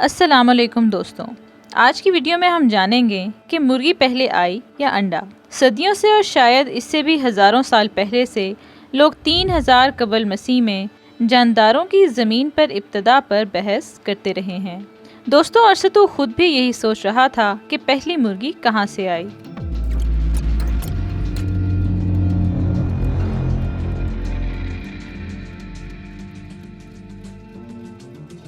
السلام علیکم دوستوں، آج کی ویڈیو میں ہم جانیں گے کہ مرغی پہلے آئی یا انڈا۔ صدیوں سے اور شاید اس سے بھی ہزاروں سال پہلے سے لوگ 3000 قبل مسیح میں جانداروں کی زمین پر ابتدا پر بحث کرتے رہے ہیں۔ دوستوں، ارسطو خود بھی یہی سوچ رہا تھا کہ پہلی مرغی کہاں سے آئی۔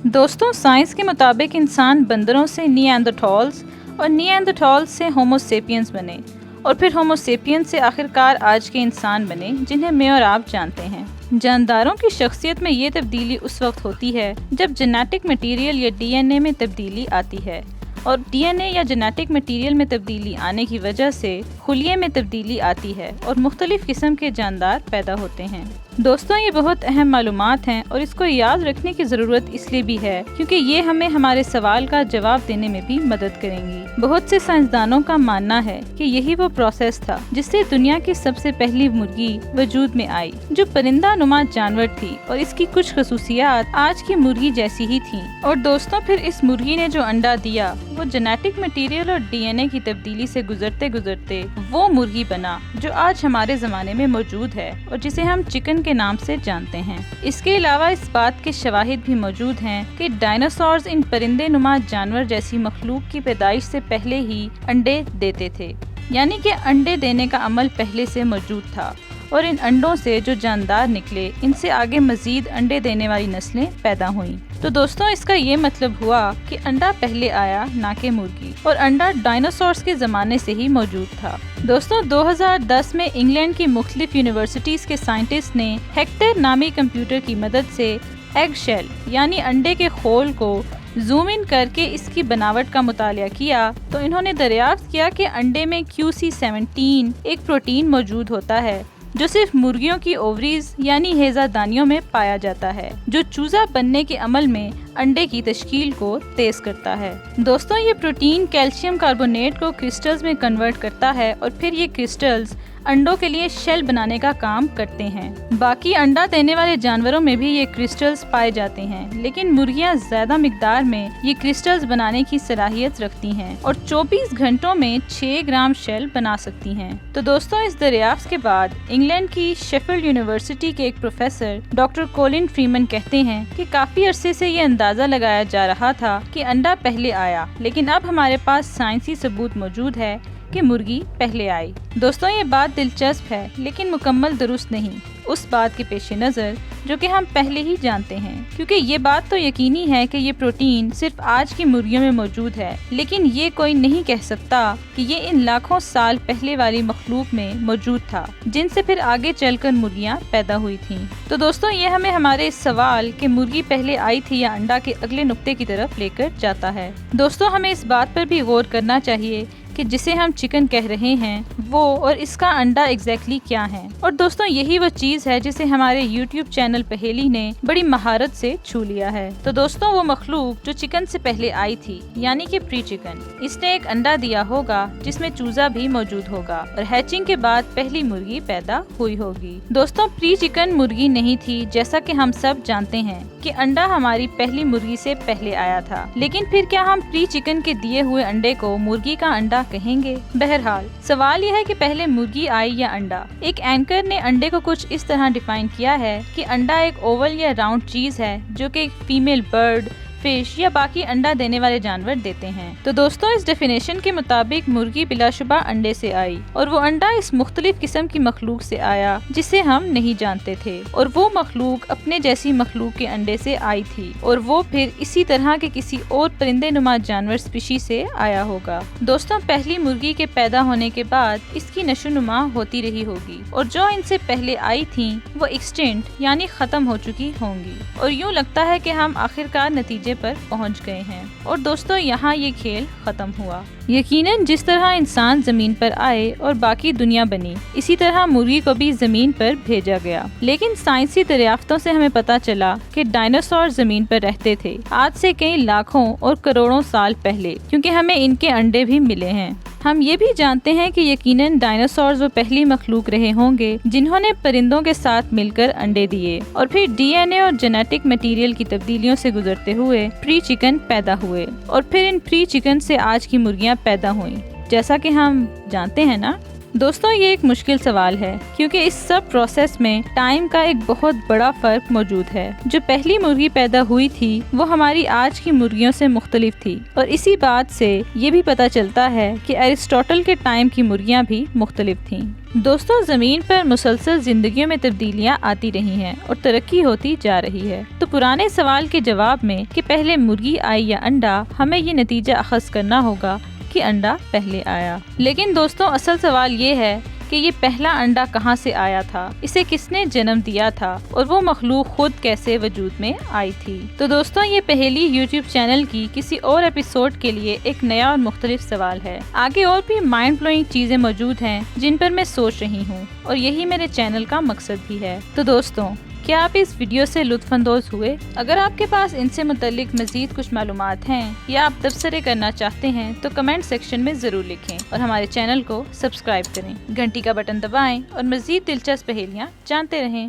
دوستوں، سائنس کے مطابق انسان بندروں سے نیاندرتھالز اور نیاندرتھالز سے ہومو سیپینز بنے اور پھر ہومو سیپینز سے آخرکار آج کے انسان بنے جنہیں میں اور آپ جانتے ہیں۔ جانداروں کی شخصیت میں یہ تبدیلی اس وقت ہوتی ہے جب جینیٹک میٹیریل یا ڈی این اے میں تبدیلی آتی ہے، اور ڈی این اے یا جینیٹک میٹیریل میں تبدیلی آنے کی وجہ سے خلیے میں تبدیلی آتی ہے اور مختلف قسم کے جاندار پیدا ہوتے ہیں۔ دوستوں، یہ بہت اہم معلومات ہیں اور اس کو یاد رکھنے کی ضرورت اس لیے بھی ہے کیونکہ یہ ہمیں ہمارے سوال کا جواب دینے میں بھی مدد کریں گی۔ بہت سے سائنسدانوں کا ماننا ہے کہ یہی وہ پروسیس تھا جس سے دنیا کی سب سے پہلی مرغی وجود میں آئی، جو پرندہ نما جانور تھی، اور اس کی کچھ خصوصیات آج کی مرغی جیسی ہی تھیں۔ اور دوستوں، پھر اس مرغی نے جو انڈا دیا وہ جینیٹک میٹیریل اور ڈی این اے کی تبدیلی سے گزرتے گزرتے وہ مرغی بنا جو آج ہمارے زمانے میں موجود ہے اور جسے ہم چکن کے نام سے جانتے ہیں۔ اس کے علاوہ اس بات کے شواہد بھی موجود ہیں کہ ڈائناسورز ان پرندے نما جانور جیسی مخلوق کی پیدائش سے پہلے ہی انڈے دیتے تھے، یعنی کہ انڈے دینے کا عمل پہلے سے موجود تھا، اور ان انڈوں سے جو جاندار نکلے ان سے آگے مزید انڈے دینے والی نسلیں پیدا ہوئیں۔ تو دوستوں، اس کا یہ مطلب ہوا کہ انڈا پہلے آیا نہ کہ مرغی، اور انڈا ڈائناسورز کے زمانے سے ہی موجود تھا۔ دوستوں، 2010 میں انگلینڈ کی مختلف یونیورسٹیز کے سائنٹسٹ نے ہیکٹر نامی کمپیوٹر کی مدد سے ایگ شیل یعنی انڈے کے خول کو زوم ان کر کے اس کی بناوٹ کا مطالعہ کیا تو انہوں نے دریافت کیا کہ انڈے میں QC17 ایک پروٹین موجود ہوتا ہے جو صرف مرغیوں کی اووریز یعنی ہیضہ دانیوں میں پایا جاتا ہے، جو چوزہ بننے کے عمل میں انڈے کی تشکیل کو تیز کرتا ہے۔ دوستوں، یہ پروٹین کیلشیم کاربونیٹ کو کرسٹلز میں کنورٹ کرتا ہے اور پھر یہ کرسٹلز انڈوں کے لیے شیل بنانے کا کام کرتے ہیں۔ باقی انڈا دینے والے جانوروں میں بھی یہ کرسٹلز پائے جاتے ہیں، لیکن مرغیاں زیادہ مقدار میں یہ کرسٹلز بنانے کی صلاحیت رکھتی ہیں اور 24 گھنٹوں میں 6 گرام شیل بنا سکتی ہیں۔ تو دوستوں، اس دریافت کے بعد انگلینڈ کی شیفیلڈ یونیورسٹی کے ایک پروفیسر ڈاکٹر کولن فریمن کہتے ہیں کہ کافی عرصے سے یہ اندازہ لگایا جا رہا تھا کہ انڈا پہلے آیا، لیکن اب ہمارے پاس سائنسی ثبوت موجود ہے کہ مرغی پہلے آئی۔ دوستوں، یہ بات دلچسپ ہے لیکن مکمل درست نہیں اس بات کے پیش نظر جو کہ ہم پہلے ہی جانتے ہیں، کیونکہ یہ بات تو یقینی ہے کہ یہ پروٹین صرف آج کی مرغیوں میں موجود ہے، لیکن یہ کوئی نہیں کہہ سکتا کہ یہ ان لاکھوں سال پہلے والی مخلوق میں موجود تھا جن سے پھر آگے چل کر مرغیاں پیدا ہوئی تھیں۔ تو دوستوں، یہ ہمیں ہمارے اس سوال کہ مرغی پہلے آئی تھی یا انڈا کے اگلے نقطے کی طرف لے کر جاتا ہے۔ دوستوں، ہمیں اس بات پر بھی غور کرنا چاہیے کہ جسے ہم چکن کہہ رہے ہیں وہ اور اس کا انڈا ایگزیکٹلی کیا ہے۔ اور دوستوں، یہی وہ چیز ہے جسے ہمارے یوٹیوب چینل پہیلی نے بڑی مہارت سے چھو لیا ہے۔ تو دوستوں، وہ مخلوق جو چکن سے پہلے آئی تھی یعنی کہ پری چکن، اس نے ایک انڈا دیا ہوگا جس میں چوزہ بھی موجود ہوگا اور ہیچنگ کے بعد پہلی مرغی پیدا ہوئی ہوگی۔ دوستوں، پری چکن مرغی نہیں تھی، جیسا کہ ہم سب جانتے ہیں کہ انڈا ہماری پہلی مرغی سے پہلے آیا تھا، لیکن پھر کیا ہم پری چکن کے دیے ہوئے انڈے کو مرغی کا انڈا کہیں گے؟ بہرحال سوال یہ ہے کہ پہلے مرغی آئی یا انڈا۔ ایک اینکر نے انڈے کو کچھ اس طرح ڈیفائن کیا ہے کہ انڈا ایک اوول یا راؤنڈ چیز ہے جو کہ ایک فیمیل برڈ، فش یا باقی انڈا دینے والے جانور دیتے ہیں۔ تو دوستوں، اس ڈیفینیشن کے مطابق مرغی بلا شبہ انڈے سے آئی، اور وہ انڈا اس مختلف قسم کی مخلوق سے آیا جسے ہم نہیں جانتے تھے، اور وہ مخلوق اپنے جیسی مخلوق کے انڈے سے آئی تھی، اور وہ پھر اسی طرح کے کسی اور پرندے نما جانور اسپیشی سے آیا ہوگا۔ دوستوں، پہلی مرغی کے پیدا ہونے کے بعد اس کی نشو و نما ہوتی رہی ہوگی، اور جو ان سے پہلے آئی تھیں وہ ایکسٹنٹ یعنی ختم ہو چکی ہوں گی، اور یوں لگتا ہے کہ ہم آخرکار نتیجے پر پہنچ گئے ہیں۔ اور دوستوں، یہاں یہ کھیل ختم ہوا۔ یقیناً جس طرح انسان زمین پر آئے اور باقی دنیا بنی، اسی طرح مرغی کو بھی زمین پر بھیجا گیا، لیکن سائنسی دریافتوں سے ہمیں پتہ چلا کہ ڈائناسور زمین پر رہتے تھے آج سے کئی لاکھوں اور کروڑوں سال پہلے، کیونکہ ہمیں ان کے انڈے بھی ملے ہیں۔ ہم یہ بھی جانتے ہیں کہ یقیناً ڈائناسورز وہ پہلی مخلوق رہے ہوں گے جنہوں نے پرندوں کے ساتھ مل کر انڈے دیے اور پھر ڈی این اے اور جینیٹک میٹیریل کی تبدیلیوں سے گزرتے ہوئے پری چکن پیدا ہوئے اور پھر ان پری چکن سے آج کی مرغیاں پیدا ہوئیں، جیسا کہ ہم جانتے ہیں نا۔ دوستوں، یہ ایک مشکل سوال ہے کیونکہ اس سب پروسیس میں ٹائم کا ایک بہت بڑا فرق موجود ہے۔ جو پہلی مرغی پیدا ہوئی تھی وہ ہماری آج کی مرغیوں سے مختلف تھی، اور اسی بات سے یہ بھی پتہ چلتا ہے کہ ایرسٹوٹل کے ٹائم کی مرغیاں بھی مختلف تھیں۔ دوستوں، زمین پر مسلسل زندگیوں میں تبدیلیاں آتی رہی ہیں اور ترقی ہوتی جا رہی ہے، تو پرانے سوال کے جواب میں کہ پہلے مرغی آئی یا انڈا، ہمیں یہ نتیجہ اخذ کرنا ہوگا کہ انڈا پہلے آیا۔ لیکن دوستوں، اصل سوال یہ ہے کہ یہ پہلا انڈا کہاں سے آیا تھا، اسے کس نے جنم دیا تھا، اور وہ مخلوق خود کیسے وجود میں آئی تھی۔ تو دوستوں، یہ پہیلی یوٹیوب چینل کی کسی اور ایپیسوڈ کے لیے ایک نیا اور مختلف سوال ہے۔ آگے اور بھی مائنڈ بلوئنگ چیزیں موجود ہیں جن پر میں سوچ رہی ہوں، اور یہی میرے چینل کا مقصد بھی ہے۔ تو دوستوں، کیا آپ اس ویڈیو سے لطف اندوز ہوئے؟ اگر آپ کے پاس ان سے متعلق مزید کچھ معلومات ہیں یا آپ تبصرے کرنا چاہتے ہیں تو کمنٹ سیکشن میں ضرور لکھیں، اور ہمارے چینل کو سبسکرائب کریں، گھنٹی کا بٹن دبائیں اور مزید دلچسپ پہیلیاں جانتے رہیں۔